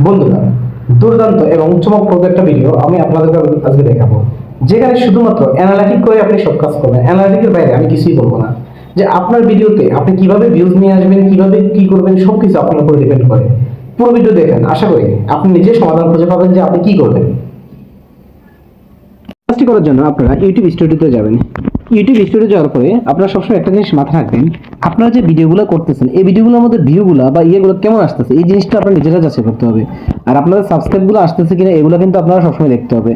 বন্ধুরা, দুর্দান্ত এবং চমকপ্রদ একটা ভিডিও আমি আপনাদেরকে আজকে দেখাবো, যেখানে শুধুমাত্র অ্যানালাইটিক করে আপনি সব কাজ করবেন। অ্যানালাইটিকের বাইরে আমি কিছুই বলবো না। যে আপনার ভিডিওতে আপনি কিভাবে ভিউজ নিয়ে আসবেন, কিভাবে কি করবেন, সবকিছু আপনার উপর ডিপেন্ড করে। পুরো ভিডিও দেখেন, আশা করি আপনি নিজে সমাধান খুঁজে পাবেন যে আপনি কি করবেন। কাজটি করার জন্য আপনারা ইউটিউব স্টুডিওতে যাবেন। ইউটিউব স্টুডিও যাওয়ার পরে আপনারা সবসময় একটা জিনিস মাথায় রাখবেন, আপনারা যে ভিডিওগুলো করতেছেন এই ভিডিওগুলোর মধ্যে ভিউগুলো বা ইয়েগুলো কেমন আসতেছে, এই জিনিসটা আপনারা নিজেরা যাচাই করতে হবে। আর আপনাদের সাবস্ক্রাইবগুলো আসতেছে কিনা এগুলো কিন্তু আপনারা সবসময় দেখতে হবে।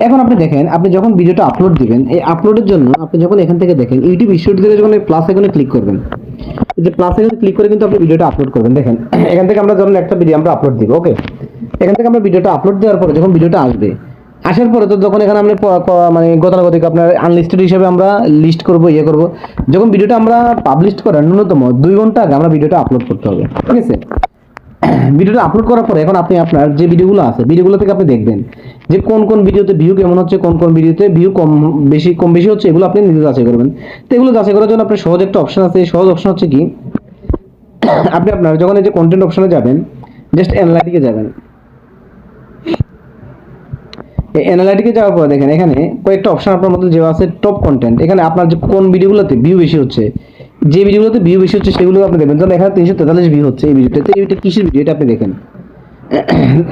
এখন আপনি দেখেন, আপনি যখন ভিডিওটা আপলোড দিবেন, এই আপলোডের জন্য আপনি যখন এখান থেকে দেখেন ইউটিউব স্টুডিও থেকে যখন প্লাস আইকনে ক্লিক করবেন, যে প্লাস আইকনে ক্লিক করে কিন্তু আপনি ভিডিওটা আপলোড করবেন। দেখেন এখান থেকে আমরা যখন একটা ভিডিও আমরা আপলোড দিব, ওকে, এখান থেকে আমরা ভিডিওটা আপলোড দেওয়ার পরে যখন ভিডিওটা আসবে, আসার পরে তো যখন এখানে আমরা মানে গতানুগতিক আপনার আনলিস্টেড হিসেবে আমরা লিস্ট করব, ইয়ে করব। যখন ভিডিওটা আমরা পাবলিশ করার ন্যূনতম 2 ঘন্টা আগে আমরা ভিডিওটা আপলোড করতে হবে, ঠিক আছে? ভিডিওটা আপলোড করার পরে এখন আপনি আপনার যে ভিডিওগুলো আছে ভিডিওগুলো থেকে আপনি দেখবেন যে কোন কোন ভিডিওতে ভিউ কেমন হচ্ছে, কোন কোন ভিডিওতে ভিউ কম বেশি হচ্ছে, এগুলো আপনি নিজে যাচাই করবেন। তো এগুলো যাচাই করার জন্য আপনার সহজ একটা অপশন আছে। এই সহজ অপশন হচ্ছে কি, আপনি আপনার যখন এই যে কন্টেন্ট অপশনে যাবেন, জাস্ট অ্যানালাইটিকে যাবেন। এই অ্যানালাইটিকে যাওয়ার পরে দেখেন এখানে কয়েকটা অপশন আপনার মধ্যে যে আছে টপ কন্টেন্ট, এখানে আপনার যে কোন ভিডিওগুলোতে ভিউ বেশি হচ্ছে, যে ভিডিওগুলোতে ভিউ বেশি হচ্ছে সেগুলো আপনি দেখবেন। যেমন এখানে 343 ভিউ হচ্ছে এই ভিডিওটাতে। এইটা কিসের ভিডিও এটা আপনি দেখেন।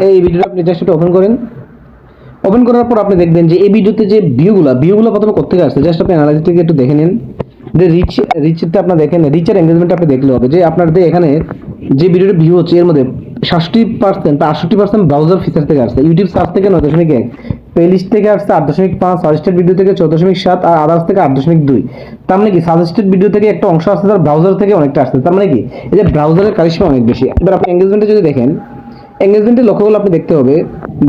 এই ভিডিওটা আপনি জাস্ট এটা ওপেন করেন। ওপেন করার পর আপনি দেখবেন যে এই ভিডিওতে যে ভিউগুলো প্রথমে কোথেকে আসছে, জাস্ট আপনি অ্যানালাইসিস থেকে একটু দেখে নিন। যে রিচটা আপনার দেখেন, রিচের এঙ্গেজমেন্ট আপনি দেখলে হবে যে আপনার এখানে যে ভিডিওটা ভিউ হচ্ছে এর মধ্যে 60% বা 68% ব্রাউজার ফিচার থেকে আসছে। ইউটিউব সার্চ থেকে 9.1, প্লেলিস্ট থেকে আসছে 8.5, সাজেস্টেড ভিডিও থেকে 14.7 আর আদার্স থেকে 8.2। তার মানে কি সাজেস্টেড ভিডিও থেকে একটা অংশ আসছে, তার ব্রাউজার থেকে অনেকটা আসছে। তার মানে কি এই যে ব্রাউজারের কারিশমা অনেক বেশি। এবার আপনি এঙ্গেজমেন্টে যদি দেখেন, এঙ্গেজমেন্টের লক্ষ্যগুলো আপনি দেখতে হবে।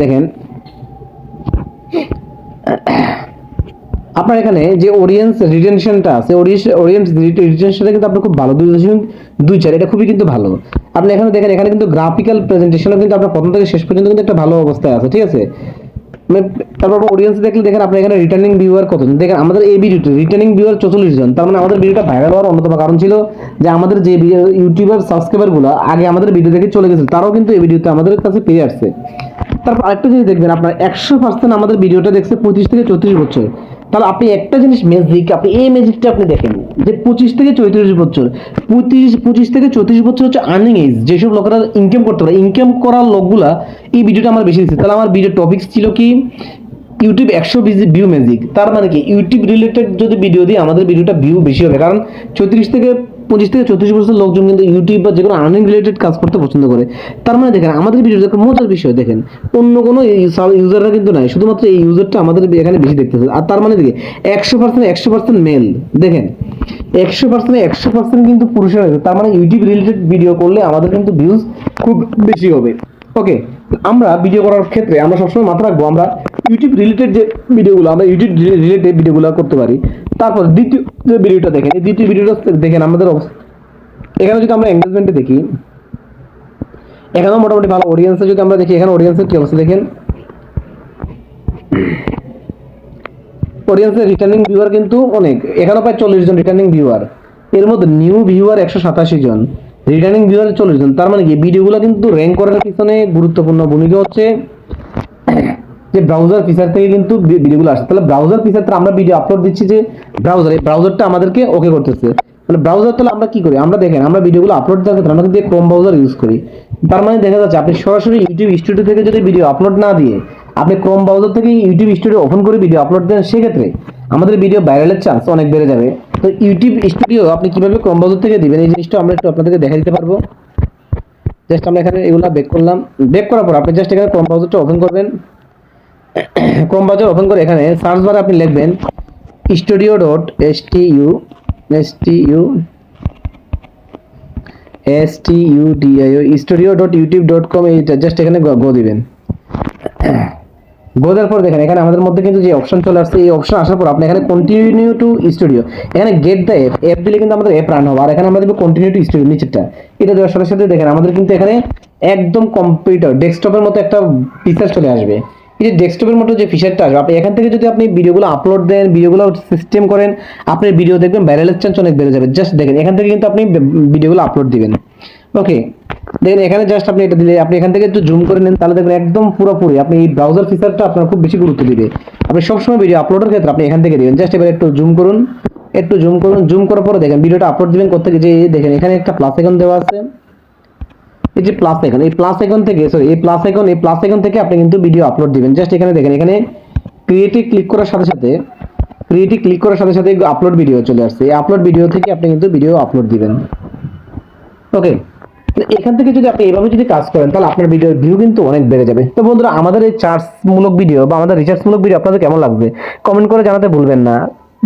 দেখেন আপনার এখানে যে অডিয়েন্স রিটেনশনটা আছে, অডিয়েন্স রিটেনশনটা কিন্তু আপনার খুব ভালো, 2.24। এটা খুবই কিন্তু ভালো। আপনি এখানে দেখেন, এখানে কিন্তু গ্রাফিক্যাল প্রেজেন্টেশনও কিন্তু আপনার প্রথম থেকে শেষ পর্যন্ত কিন্তু একটা ভালো অবস্থায় আছে, ঠিক আছে? তারপর অডিয়েন্স দেখলে দেখেন আপনি এখানে রিটার্নিং ভিউয়ার কতজন। দেখেন আমাদের এই ভিডিওতে রিটার্নিং ভিউয়ার 44 জন। তার মানে আমাদের ভিডিওটা ভাইরাল হওয়ার অন্যতম কারণ ছিল যে আমাদের যে ইউটিউবার সাবস্ক্রাইবারগুলো আগে আমাদের ভিডিও দেখে চলে গেছিল, তারাও কিন্তু এই ভিডিওতে আমাদের কাছে পেয়ে আসছে। তারপর আরেকটা জিনিস দেখবেন, আপনার 100% আমাদের ভিডিওটা দেখছে 25 থেকে 34 বছর। তাহলে আপনি একটা জিনিস ম্যাজিক, আপনি এই ম্যাজিকটা আপনি দেখেন যে 25 থেকে 34 বছর, 25 থেকে 34 বছর হচ্ছে আর্নিং এজ। যেসব লোকেরা ইনকাম করতে পারে, ইনকাম করার লোকগুলা এই ভিডিওটা আমার বেশি দিচ্ছে। তাহলে আমার ভিডিও টপিক ছিল কি, ইউটিউব 100 ভিউ ম্যাজিক। তার মানে কি ইউটিউব রিলেটেড যদি ভিডিও দিই আমাদের ভিডিওটা ভিউ বেশি হবে, কারণ 25 থেকে 34 বছর লোকজন কিন্তু ইউটিউব বা যে কোনো আর্নিং রিলেটেড কাজ করতে পছন্দ করে। তার মানে দেখেন আমাদের ভিডিওটা একটা মজার বিষয়। দেখেন অন্য কোনো ইউজাররা কিন্তু নাই, শুধুমাত্র এই ইউজারটা আমাদের এখানে বেশি দেখতেছে। আর তার মানে দেখে 100% মেল। দেখেন 100% কিন্তু পুরুষেরা। তার মানে ইউটিউব রিলেটেড ভিডিও করলে আমাদের কিন্তু ভিউজ খুব বেশি হবে। ওকে, আমরা ভিডিও করার ক্ষেত্রে আমরা সবসময় মাথা রাখবো আমরা ইউটিউব রিলেটেড যে ভিডিওগুলো, আমরা ইউটিউব রিলেটেড ভিডিওগুলো করতে পারি। তারপর দ্বিতীয় যে ভিডিওটা দেখেন, এই দ্বিতীয় ভিডিওটা দেখেন আমাদের এখানে যদি আমরা এঙ্গেজমেন্টে দেখি, এখানেও মোটামুটি ভালো অডিয়েন্সে যদি আমরা দেখি, এখানে অডিয়েন্সের কি অবস্থা দেখেন। অডিয়েন্সের রিটার্নিং ভিউয়ার কিন্তু অনেক, এখানেও প্রায় 40 জন রিটার্নিং ভিউয়ার। এর মধ্যে নিউ ভিউয়ার 187 জন, রিটার্নিং ভিউয়ার 40 জন। তার মানে কি ভিডিওগুলো কিন্তু র্যাঙ্ক করার পিছনে গুরুত্বপূর্ণ ভূমিকা হচ্ছে যে ব্রাউজার ফিচার থেকে কিন্তু ভিডিওগুলো আসে। তাহলে ব্রাউজার ফিচার থেকে আমরা ভিডিও আপলোড দিচ্ছি যে ব্রাউজার, এই ব্রাউজারটা আমাদেরকে ওকে করতেছে। তাহলে ব্রাউজার, তাহলে আমরা কি করি, আমরা দেখেন আমরা ভিডিওগুলো আপলোড দেওয়ার ক্ষেত্রে আমরা কিন্তু ক্রোম ব্রাউজার ইউজ করি। তার মানে দেখা যাচ্ছে আপনি সরাসরি ইউটিউব স্টুডিও থেকে যদি ভিডিও আপলোড না দিয়ে আপনি ক্রোম ব্রাউজার থেকে ইউটিউব স্টুডিও ওপেন করে ভিডিও আপলোড দেন, সেক্ষেত্রে আমাদের ভিডিও ভাইরালের চান্স অনেক বেড়ে যাবে। তো ইউটিউব স্টুডিও আপনি কিভাবে ক্রোম ব্রাউজার থেকে দিবেন এই জিনিসটা আমরা একটু আপনাদেরকে দেখা দিতে পারবো। জাস্ট আমরা এখানে এগুলো বেক করলাম। বেক করার পর আপনি জাস্ট এখানে ক্রোম ব্রাউজারটা ওপেন করবেন। ক্রোম ব্রাউজার ওপেন করে এখানে সার্চ বারে আপনি লিখবেন studio.studio.youtube.com। এইটা জাস্ট এখানে গো দিবেন। গো দেওয়ার পর দেখেন এখানে আমাদের মধ্যে কিন্তু যে অপশন চলে আসছে, এই অপশন আসার পর আপনি এখানে কন্টিনিউ টু স্টুডিও, এখানে গেট দ্য অ্যাপ দিলে কিন্তু আমাদের অ্যাপ রান হবে। আর এখানে আমরা দেব কন্টিনিউ টু স্টুডিও নিচেরটা। এটা দেওয়ার সাথে সাথে দেখেন আমাদের কিন্তু এখানে একদম কম্পিউটার ডেস্কটপের মতো একটা ফিচার চলে আসবে। এই যে ডেস্কটপের মতো যে ফিচারটা আসবে, আপনি এখান থেকে যদি আপনি ভিডিওগুলো আপলোড দেন, ভিডিওগুলো সিস্টেম করেন, আপনার ভিডিও দেখবেন ভাইরালের চান্স অনেক বেড়ে যাবে। জাস্ট দেখেন এখান থেকে কিন্তু আপনি ভিডিওগুলো আপলোড দিবেন। ওকে, দেখেন এখানে জাস্ট আপনি এটা দিলে আপনি এখান থেকে একটু জুম করে নেন, তাহলে দেখবেন একদম পুরোপুরি আপনি এই ব্রাউজার ফিচারটা আপনার খুব বেশি গুরুত্ব দিবে। আপনি সবসময় ভিডিও আপলোডের ক্ষেত্রে আপনি এখান থেকে দিবেন। জাস্ট এবার একটু জুম করুন, একটু জুম করুন, জুম করার পরে দেখেন ভিডিওটা আপলোড দিবেন করতে গিয়ে যে দেখেন এখানে একটা প্লাস আইকন দেওয়া আছে, এই যে প্লাস আইকন, এই প্লাস আইকন থেকে সরি এই প্লাস আইকন, এই প্লাস আইকন থেকে আপনি কিন্তু ভিডিও আপলোড দিবেন। জাস্ট এখানে দেখেন এখানে ক্রিয়েটিভ ক্লিক করার সাথে সাথে ক্রিয়েটিভ ক্লিক করার সাথে সাথে আপলোড ভিডিও চলে আসছে। এই আপলোড ভিডিও থেকে আপনি কিন্তু ভিডিও আপলোড দিবেন। ওকে, এখান থেকে যদি আপনি এভাবে যদি কাজ করেন তাহলে আপনার ভিডিওর ভিউ কিন্তু অনেক বেড়ে যাবে। তো বন্ধুরা আমাদের এই চার্জমূলক ভিডিও বা আমাদের রিসার্চমূলক ভিডিও আপনাদের কেমন লাগবে কমেন্ট করে জানাতে ভুলবেন না।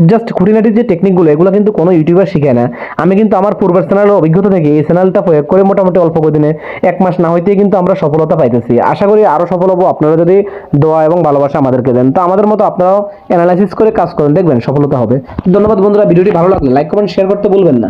জাস্ট খুঁটিনাটি যে টেকনিকগুলো এগুলো কিন্তু কোনো ইউটিউবার শিখে না। আমি কিন্তু আমার পূর্বের চ্যানেলের অভিজ্ঞতা থেকে এই চ্যানেলটা প্রয়োগ করে মোটামুটি অল্প কদিনে 1 মাস না হইতেই কিন্তু আমরা সফলতা পাইতেছি। আশা করি আরও সফল হবো আপনারা যদি দোয়া এবং ভালোবাসা আমাদেরকে দেন। তো আমাদের মতো আপনারাও অ্যানালাইসিস করে কাজ করেন, দেখবেন সফলতা হবে। ধন্যবাদ বন্ধুরা, ভিডিওটি ভালো লাগলে লাইক কমেন্ট শেয়ার করতে ভুলবেন না।